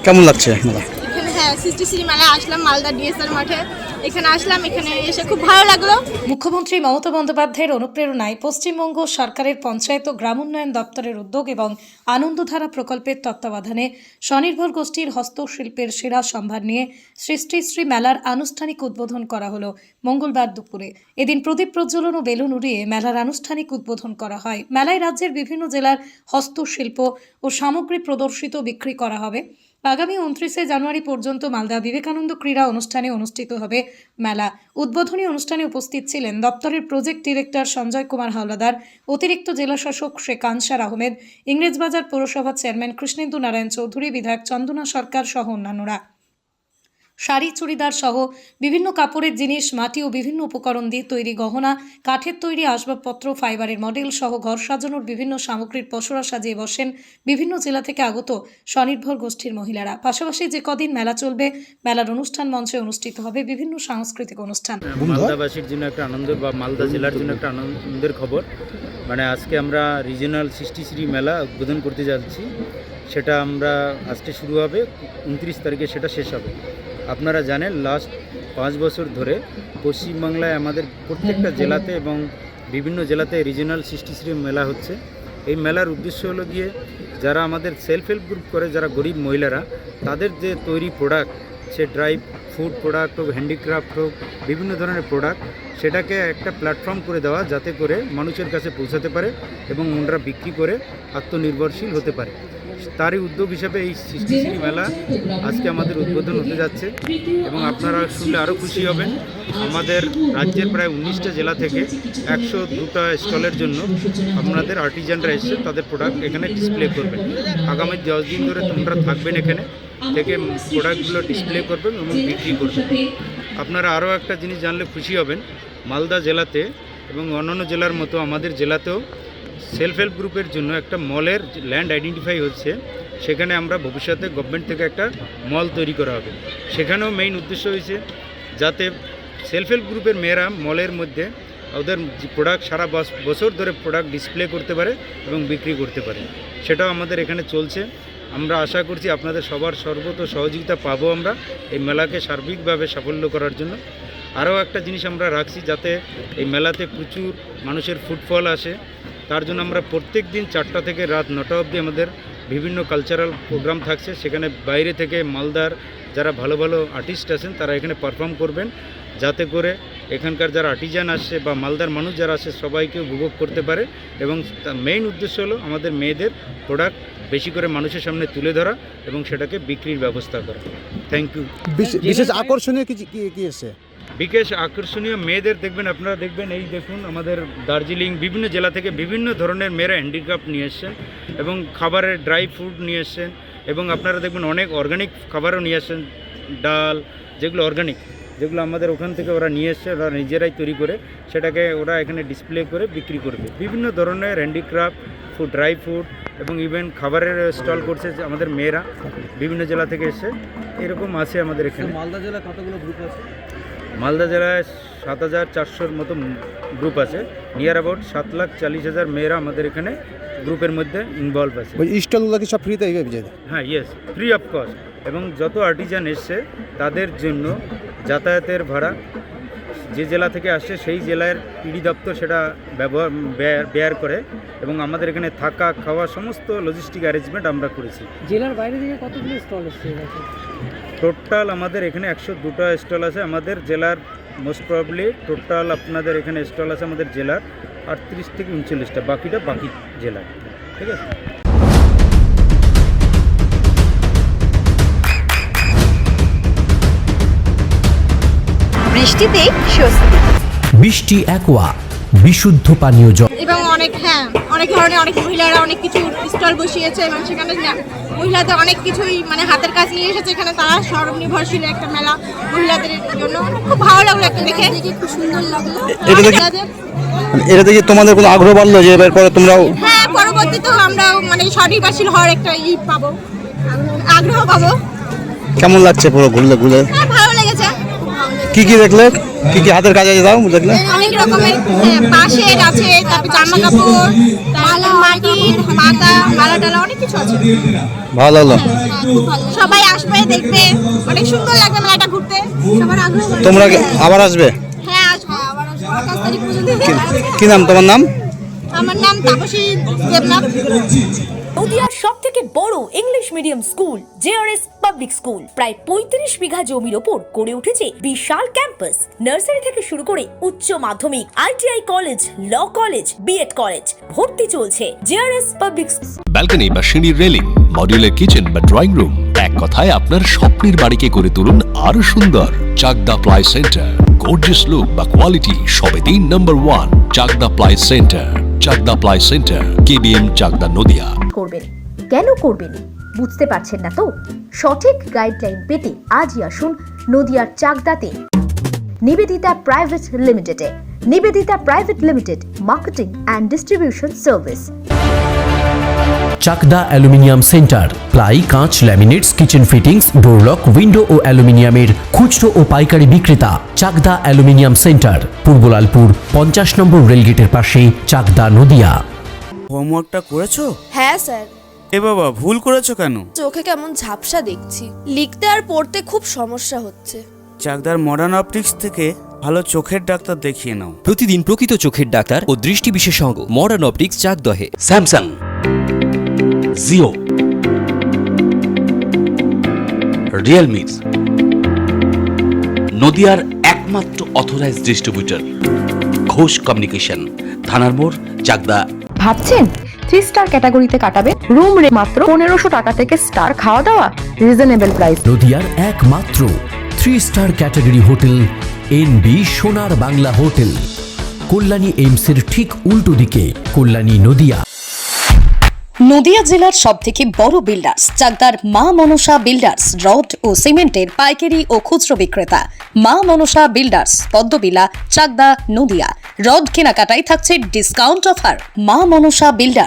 কেমন লাগছে মেলা? এখানে হ্যাঁ সৃষ্টিশ্রী মেলায় আসলাম মালদা ডিএসআর মাঠে, এখানে আসলাম, এখানে এসে খুব ভালো লাগলো। মুখ্যমন্ত্রী মমতা বন্দ্যোপাধ্যায়ের অনুপ্রেরণায় পশ্চিমবঙ্গ সরকারের পঞ্চায়েত ও গ্রামোন্নয়ন দপ্তরের উদ্যোগ এবং আনন্দধারা প্রকল্পের তত্ত্বাবধানে স্বনির্ভর গোষ্ঠীর হস্তশিল্পের সেরা সম্ভার নিয়ে সৃষ্টিশ্রী মেলার আনুষ্ঠানিক উদ্বোধন করা হলো মঙ্গলবার দুপুরে। এদিন প্রদীপ প্রজ্বলন ও বেলুন উড়িয়ে মেলার আনুষ্ঠানিক উদ্বোধন করা হয়। মেলায় রাজ্যের বিভিন্ন জেলার হস্তশিল্প ও সামগ্রী প্রদর্শিত বিক্রি করা হবে। আগামী 29 জানুয়ারি পর্যন্ত মালদা বিবেকানন্দ ক্রীড়া অনুষ্ঠানে অনুষ্ঠিত হবে মেলা। উদ্বোধনী অনুষ্ঠানে উপস্থিত ছিলেন দপ্তরের প্রজেক্ট ডিরেক্টর সঞ্জয় কুমার হাওলাদার, অতিরিক্ত জেলাশাসক শেখ আনসার আহমেদ, ইংরেজবাজার পৌরসভার চেয়ারম্যান কৃষ্ণেন্দু নারায়ণ চৌধুরী, বিধায়ক চন্দনা সরকার সহ অন্যান্যরা। শাড়ি, চুড়িদার সহ বিভিন্ন কাপড়ের জিনিস, মাটি ও বিভিন্ন উপকরণ দিয়ে তৈরি গহনা, কাঠের তৈরি আসবাবপত্র, ফাইবারের মডেল সহ ঘর সাজানোর বিভিন্ন সামগ্রীর পসরা সাজিয়ে বসেন বিভিন্ন জেলা থেকে আগত স্বনির্ভর গোষ্ঠীর মহিলারা। পাশাপাশি যে কদিন মেলা চলবে, মেলার অনুষ্ঠান মঞ্চে অনুষ্ঠিত হবে বিভিন্ন সাংস্কৃতিক অনুষ্ঠান। মালদাবাসীর জন্য একটা আনন্দ বা মালদা জেলার জন্য একটা আনন্দের খবর, মানে আজকে আমরা রিজিওনাল সৃষ্টিশ্রী মেলা উদ্বোধন করতে যাচ্ছি। সেটা আমরা আজকে শুরু হবে, 29 তারিখে সেটা শেষ হবে। আপনারা জানেন লাস্ট 5 বছর ধরে পশ্চিমবাংলায় আমাদের প্রত্যেকটা জেলাতে এবং বিভিন্ন জেলাতে রিজিওনাল সৃষ্টিশ্রী মেলা হচ্ছে। এই মেলার উদ্দেশ্য হলো গিয়ে যারা আমাদের সেলফ হেল্প গ্রুপ করে, যারা গরিব মহিলারা, তাদের যে তৈরি প্রোডাক্ট, সে ড্রাই ফুড প্রোডাক্ট হোক, হ্যান্ডিক্রাফট হোক, বিভিন্ন ধরনের প্রোডাক্ট, সেটাকে একটা প্ল্যাটফর্ম করে দেওয়া যাতে করে মানুষের কাছে পৌঁছাতে পারে এবং ওনারা বিক্রি করে আত্মনির্ভরশীল হতে পারে। তারই উদ্যোগ হিসেবে এই সৃষ্টিশ্রী মেলা আজকে আমাদের উদ্বোধন হতে যাচ্ছে এবং আপনারা শুনলে আরও খুশি হবেন। আমাদের রাজ্যের প্রায় 19টা জেলা থেকে 102টা স্টলের জন্য আপনাদের আর্টিজানরা এসে তাদের প্রোডাক্ট এখানে ডিসপ্লে করবেন। আগামী 10 দিন ধরে তোমরা থাকবেন এখানে থেকে প্রোডাক্টগুলো ডিসপ্লে করবেন এবং বিক্রি করবেন। আপনারা আরও একটা জিনিস জানলে খুশি হবেন, মালদা জেলাতে এবং অন্যান্য জেলার মতো আমাদের জেলাতেও সেলফ হেল্প গ্রুপের জন্য একটা মলের ল্যান্ড আইডেন্টিফাই হচ্ছে। সেখানে আমরা ভবিষ্যতে গভর্নমেন্ট থেকে একটা মল তৈরি করা হবে। সেখানেও মেইন উদ্দেশ্য হয়েছে যাতে সেলফ হেল্প গ্রুপের মেয়েরা মলের মধ্যে ওদের প্রোডাক্ট সারা বছর ধরে প্রোডাক্ট ডিসপ্লে করতে পারে এবং বিক্রি করতে পারে। সেটাও আমাদের এখানে চলছে। আমরা আশা করছি আপনাদের সবার সর্বত সহযোগিতা পাবো আমরা এই মেলাকে সার্বিকভাবে সাফল্য করার জন্য। আরও একটা জিনিস আমরা রাখছি, যাতে এই মেলাতে প্রচুর মানুষের ফুটফল আসে। তার জন্য আমরা প্রত্যেক দিন 4টা থেকে রাত 9টা অবধি আমাদের বিভিন্ন কালচারাল প্রোগ্রাম থাকছে। সেখানে বাইরে থেকে মালদার যারা ভালো ভালো আর্টিস্ট আছেন তারা এখানে পারফর্ম করবেন, যাতে করে এখানকার যারা আর্টিজান আসছে বা মালদার মানুষ যারা আসে সবাইকে উপভোগ করতে পারে। এবং মেইন উদ্দেশ্য হলো আমাদের মেয়েদের প্রোডাক্ট বেশি করে মানুষের সামনে তুলে ধরা এবং সেটাকে বিক্রির ব্যবস্থা করা। Thank you. বিশেষ আকর্ষণীয় কি আছে? বিশেষ আকর্ষণীয় মেয়েদের দেখবেন, আপনারা দেখবেন, এই দেখুন আমাদের দার্জিলিং বিভিন্ন জেলা থেকে বিভিন্ন ধরনের মেয়েরা হ্যান্ডিক্রাফট নিয়ে এসছেন এবং খাবারের ড্রাই ফ্রুট নিয়ে এসছেন এবং আপনারা দেখবেন অনেক অর্গানিক খাবারও নিয়ে আসছেন, ডাল যেগুলো অর্গানিক, যেগুলো আমাদের ওখান থেকে ওরা নিয়ে এসছে, ওরা নিজেরাই তৈরি করে সেটাকে ওরা এখানে ডিসপ্লে করে বিক্রি করবে। বিভিন্ন ধরনের হ্যান্ডিক্রাফট, ফুড, ড্রাই ফুড এবং ইভেন খাবারের স্টল করছে আমাদের মেয়েরা বিভিন্ন জেলা থেকে এসে। এরকম আছে আমাদের এখানে। মালদা জেলায় কতগুলো গ্রুপ আছে? মালদা জেলায় 7400-র মতো গ্রুপ আছে। নিয়ার অ্যাবাউট 7,40,000 মেয়েরা আমাদের এখানে গ্রুপের মধ্যে ইনভলভ আছে। ওই স্টলগুলো কি সব ফ্রিতে? হ্যাঁ, ইয়েস, ফ্রি অফ কস্ট। এবং যত আর্টিজান এসছে তাদের জন্য যাতায়াতের ভাড়া যে জেলা থেকে আসছে সেই জেলার পিডি দপ্তর সেটা ব্যয় করে এবং আমাদের এখানে থাকা খাওয়া সমস্ত লজিস্টিক অ্যারেঞ্জমেন্ট আমরা করেছি। জেলার বাইরে থেকে কতগুলো স্টল এসছে? টোটাল আমাদের এখানে 102টা স্টল আছে আমাদের জেলার। মোস্ট প্রবলি টোটাল আপনাদের এখানে স্টল আছে আমাদের জেলার 38 থেকে 39টা, বাকিটা বাকি জেলার। ঠিক আছে। বৃষ্টিতে স্বস্তি, বৃষ্টি অ্যাকোয়া বিশুদ্ধ পানীয় জল। এবং অনেক অনেক ধরনের অনেক মহিলারা অনেক কিছু স্টল বসিয়েছে এবং সেখানে মহিলাদের অনেক কিছুই মানে হাতের কাজ নিয়ে এসেছে। এখানে তারা স্বনির্ভরশীল একটা মেলা মহিলাদের জন্য। খুব ভালো লাগলো একটা দেখে, খুব সুন্দর লাগলো। এটা দেখে তোমাদের কোনো আগ্রহ বাড়লো যে এবার পরে তোমরাও? হ্যাঁ, পরবর্তীতেও আমরা মানে স্বনির্ভরশীল হওয়ার একটা পাবো, আগ্রহ পাবো। কেমন লাগছে পুরো ঘুরে? হ্যাঁ, ভালো লেগেছে। কি দেখলে? কি হাতের কাজ আছে তাও দেখলে? অনেক রকমের বাঁশের আছে, তারপর জামা কাপড়, মালা, মাটি, পনির, মাতা, মালা টালা অনেক কিছু আছে। ভালো লাগলো। সবাই আসবে দেখবে, অনেক সুন্দর লাগবে মেলাটা ঘুরতে। সবার আগ্রহ বাড়বে। তোমরা কি আবার আসবে? হ্যাঁ আসবো, আবার আসবো। 28 তারিখ পর্যন্ত কি নাম তোমার নাম? আমার নাম তাপসী দেবনাথ। নদিয়ার সব থেকে বড় English medium school JRS public school প্রায় 35 বিঘা জমির ওপর গড়ে উঠেছে বিশাল ক্যাম্পাস। নার্সারি থেকে শুরু করে উচ্চ মাধ্যমিক, ITI college, law college, BEd college, ভর্তি চলছে। জেআরএস পাবলিক ব্যালকনি বা সিঁড়ির রেলিং, মডিউলার কিচেন বা ড্রয়িং রুম, এক কথায় আপনার স্বপ্নের বাড়িকে করে তুলুন আরো সুন্দর। Chakdah ply centre, gorgeous look বা কোয়ালিটি সবে 3 নম্বর 1 Chakdah ply centre. Chakdah ply centre, KBM, Chakdah, Nadia. করবেন কেন করবেন বুঝতে পারছেন না তো? সঠিক গাইডলাইন পেতে আজই আসুন নদিয়ার চাকদাতে নিবেদিতা প্রাইভেট লিমিটেডে। Nivedita private limited, marketing and distribution service. Chakdah aluminium centre, ply, কাঁচ, laminates, kitchen fittings, door lock, window ও অ্যালুমিনিয়ামের খুচরো ও পাইকারি বিক্রেতা। চাকদা অ্যালুমিনিয়াম সেন্টার, পূর্বলালপুর 50 নম্বর রেলগেটের পাশে, চাকদা, নদিয়া। হোমওয়ার্কটা করেছো? হ্যাঁ স্যার। এ বাবা, ভুল করেছো কেন? চোখে কেমন ঝাপসা দেখছি, লিখতে আর পড়তে খুব সমস্যা হচ্ছে। চাকদার মডার্ন অপটিক্স থেকে ভালো চোখের ডাক্তার দেখিয়ে নাও। প্রতিদিন প্রকৃত চোখের ডাক্তার ও দৃষ্টি বিশেষজ্ঞ মডার্ন অপটিক্স, চাকদহে। স্যামসাং, জিও, রিয়েলমি, নদিয়ার একমাত্র অথরাইজড ডিস্ট্রিবিউটর ঘোষ কমিউনিকেশন, থানার মোড়, চাকদা। ভাবছেন 3 স্টার ক্যাটাগরিতে কাটাবে? রুম রে মাত্র 1500 টাকা থেকে স্টার, খাওয়া দাওয়া রিজনেবল প্রাইস। নদিয়ার একমাত্র 3 স্টার ক্যাটাগরি হোটেল এনবি সোনার বাংলা হোটেল, কল্যাণী এইমসের ঠিক উল্টো দিকে, কল্যাণী, নদিয়া। নদিয়া জেলার সবথেকে বড় বিল্ডার্স চাকদার মা মনসা বিল্ডার্স, রড ও সিমেন্টের পাইকারি ও খুচরো বিক্রেতা। মা মনসা বিল্ডার্স, পদ্মবিলা, চাকদা, নদিয়া। রড কেনাকাটায় থাকছে ডিসকাউন্ট অফার। মা মনসা বিল্ডার্স,